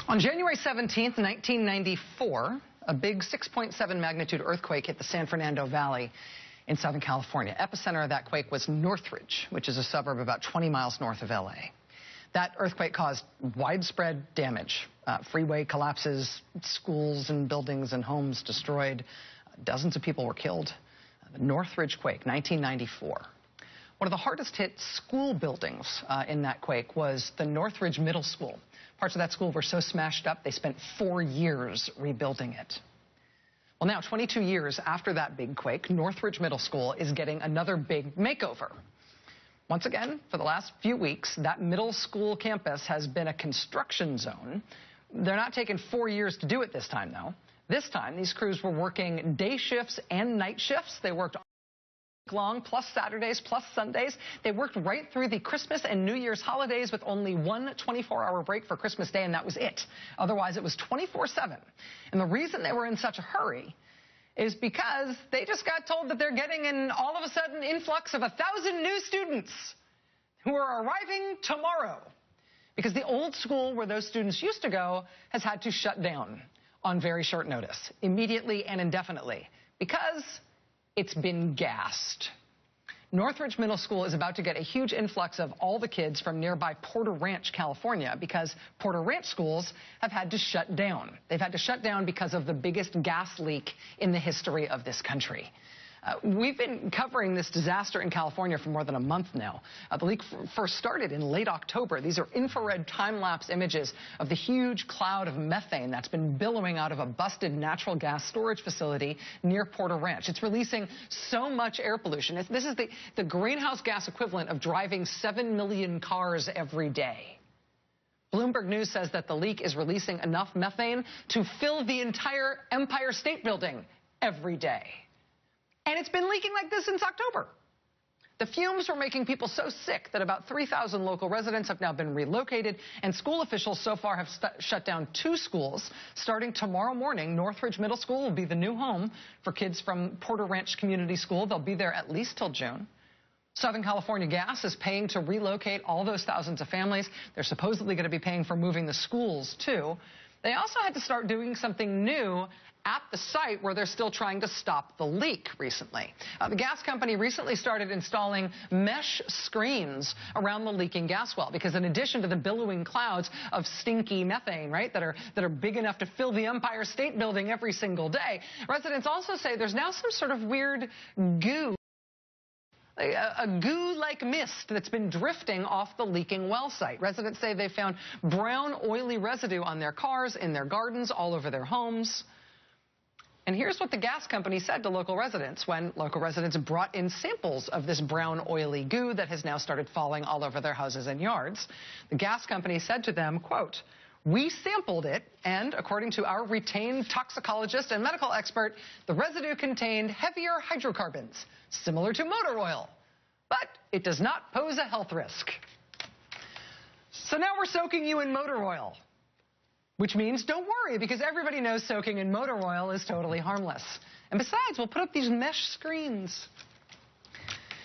On January 17th, 1994, a big 6.7 magnitude earthquake hit the San Fernando Valley in Southern California. Epicenter of that quake was Northridge, which is a suburb about 20 miles north of LA. That earthquake caused widespread damage. Freeway collapses, schools and buildings and homes destroyed. Dozens of people were killed. The Northridge quake, 1994. One of the hardest hit school buildings in that quake was the Northridge Middle School. Parts of that school were so smashed up, they spent 4 years rebuilding it. Well, now, 22 years after that big quake, Northridge Middle School is getting another big makeover. Once again, for the last few weeks, that middle school campus has been a construction zone. They're not taking 4 years to do it this time, though. This time, these crews were working day shifts and night shifts. They worked long, plus Saturdays, plus Sundays. They worked right through the Christmas and New Year's holidays with only one 24-hour break for Christmas Day, and that was it. Otherwise, it was 24/7. And the reason they were in such a hurry is because they just got told that they're getting an all of a sudden influx of 1,000 new students who are arriving tomorrow. Because the old school where those students used to go has had to shut down on very short notice, immediately and indefinitely, because it's been gassed. Northridge Middle School is about to get a huge influx of all the kids from nearby Porter Ranch, California, because Porter Ranch schools have had to shut down. They've had to shut down because of the biggest gas leak in the history of this country. We've been covering this disaster in California for more than a month now. The leak first started in late October. These are infrared time-lapse images of the huge cloud of methane that's been billowing out of a busted natural gas storage facility near Porter Ranch. It's releasing so much air pollution. This is the greenhouse gas equivalent of driving 7 million cars every day. Bloomberg News says that the leak is releasing enough methane to fill the entire Empire State Building every day. And it's been leaking like this since October. The fumes were making people so sick that about 3,000 local residents have now been relocated, and school officials so far have shut down 2 schools. Starting tomorrow morning, Northridge Middle School will be the new home for kids from Porter Ranch Community School. They'll be there at least till June. Southern California Gas is paying to relocate all those thousands of families. They're supposedly going to be paying for moving the schools, too. They also had to start doing something new at the site where they're still trying to stop the leak recently. The gas company recently started installing mesh screens around the leaking gas well, because in addition to the billowing clouds of stinky methane, right, that are big enough to fill the Empire State Building every single day, residents also say there's now some sort of weird goo. A goo-like mist that's been drifting off the leaking well site. Residents say they found brown, oily residue on their cars, in their gardens, all over their homes. And here's what the gas company said to local residents when local residents brought in samples of this brown, oily goo that has now started falling all over their houses and yards. The gas company said to them, quote, "We sampled it, and according to our retained toxicologist and medical expert, the residue contained heavier hydrocarbons, similar to motor oil, but it does not pose a health risk." So now we're soaking you in motor oil, which means don't worry, because everybody knows soaking in motor oil is totally harmless. And besides, we'll put up these mesh screens.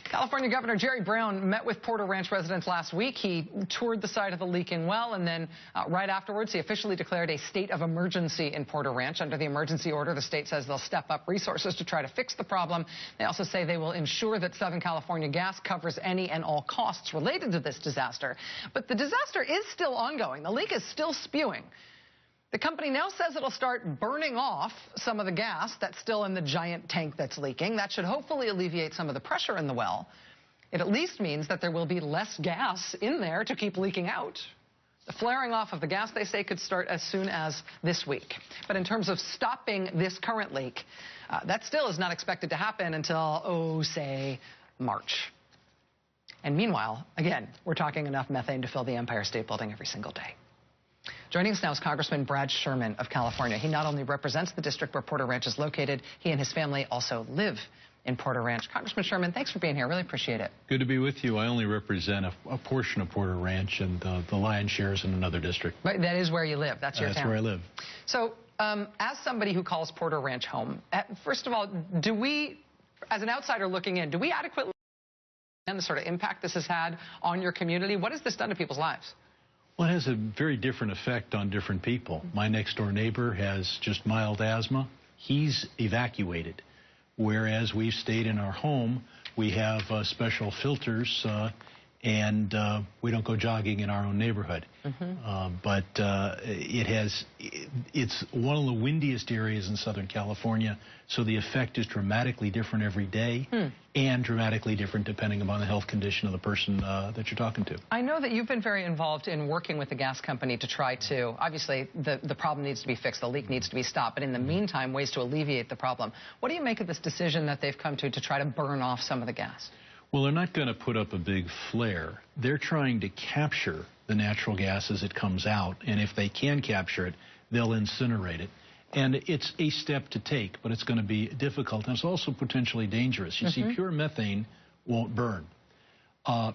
California Governor Jerry Brown met with Porter Ranch residents last week. He toured the site of the leaking well, and then right afterwards, he officially declared a state of emergency in Porter Ranch. Under the emergency order, the state says they'll step up resources to try to fix the problem. They also say they will ensure that Southern California Gas covers any and all costs related to this disaster. But the disaster is still ongoing. The leak is still spewing. The company now says it'll start burning off some of the gas that's still in the giant tank that's leaking. That should hopefully alleviate some of the pressure in the well. It at least means that there will be less gas in there to keep leaking out. The flaring off of the gas, they say, could start as soon as this week. But in terms of stopping this current leak, that still is not expected to happen until, say, March. And meanwhile, again, we're talking enough methane to fill the Empire State Building every single day. Joining us now is Congressman Sherman of California. He not only represents the district where Porter Ranch is located, he and his family also live in Porter Ranch. Congressman Sherman, thanks for being here. Really appreciate it. Good to be with you. I only represent a portion of Porter Ranch, and the lion's share is in another district. But that is where you live. That's your town. That's where I live. So as somebody who calls Porter Ranch home, first of all, do we, as an outsider looking in, do we adequately understand the sort of impact this has had on your community? What has this done to people's lives? Well, it has a very different effect on different people. My next-door neighbor has just mild asthma. He's evacuated, whereas we've stayed in our home. We have special filters, and we don't go jogging in our own neighborhood. But it's one of the windiest areas in Southern California, so the effect is dramatically different every day and dramatically different depending upon the health condition of the person that you're talking to. I know that you've been very involved in working with the gas company to try to, obviously, the problem needs to be fixed, the leak needs to be stopped, but in the meantime, ways to alleviate the problem. What do you make of this decision that they've come to try to burn off some of the gas? Well, they're not going to put up a big flare. They're trying to capture the natural gas as it comes out, and if they can capture it, they'll incinerate it. And it's a step to take, but it's going to be difficult, and it's also potentially dangerous. You see, pure methane won't burn.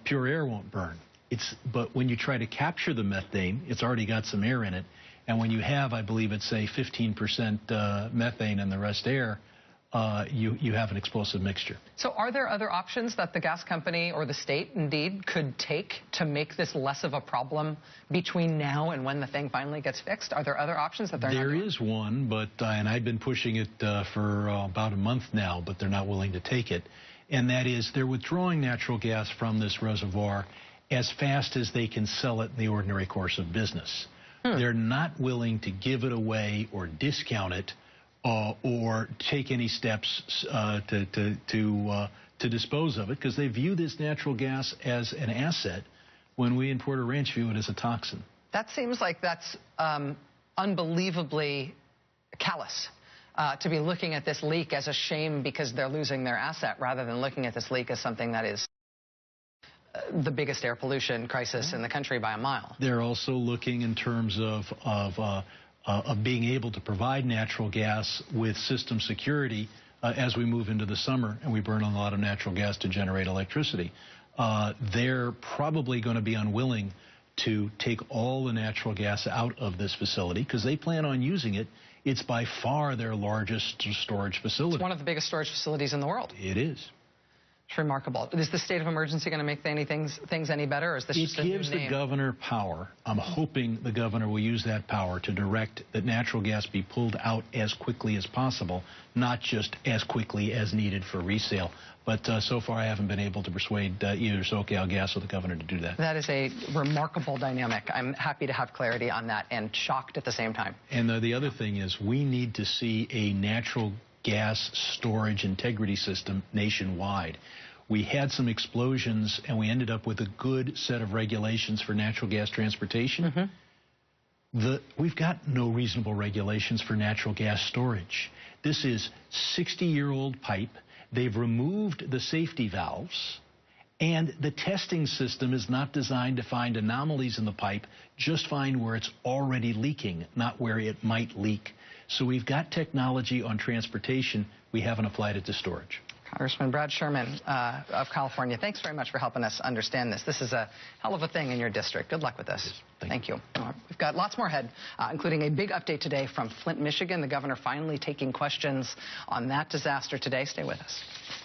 Pure air won't burn. But when you try to capture the methane, it's already got some air in it, and when you have, I believe it's, say, 15% methane and the rest air, you have an explosive mixture. So are there other options that the gas company or the state, indeed, could take to make this less of a problem between now and when the thing finally gets fixed? Are there other options that they're not doing? There is one, but and I've been pushing it for about a month now, but they're not willing to take it. And that is they're withdrawing natural gas from this reservoir as fast as they can sell it in the ordinary course of business. They're not willing to give it away or discount it or take any steps to dispose of it, because they view this natural gas as an asset when we in Porter Ranch view it as a toxin. That seems like that's unbelievably callous, to be looking at this leak as a shame because they're losing their asset, rather than looking at this leak as something that is the biggest air pollution crisis in the country by a mile. They're also looking in terms of being able to provide natural gas with system security as we move into the summer and we burn a lot of natural gas to generate electricity. They're probably going to be unwilling to take all the natural gas out of this facility because they plan on using it. It's by far their largest storage facility. It's one of the biggest storage facilities in the world. It is. It's remarkable. Is the state of emergency going to make things any better, or is this just a new name? It gives the governor power. I'm hoping the governor will use that power to direct that natural gas be pulled out as quickly as possible, not just as quickly as needed for resale. But so far, I haven't been able to persuade either SoCalGas or the governor to do that. That is a remarkable dynamic. I'm happy to have clarity on that and shocked at the same time. And the other thing is we need to see a natural gas storage integrity system nationwide. We had some explosions, and we ended up with a good set of regulations for natural gas transportation. We've got no reasonable regulations for natural gas storage. This is 60-year-old pipe. They've removed the safety valves, and the testing system is not designed to find anomalies in the pipe, just find where it's already leaking, not where it might leak. So we've got technology on transportation. We haven't applied it to storage. Congressman Brad Sherman of California, thanks very much for helping us understand this. This is a hell of a thing in your district. Good luck with this. Yes, thank you. We've got lots more ahead, including a big update today from Flint, Michigan. The governor finally taking questions on that disaster today. Stay with us.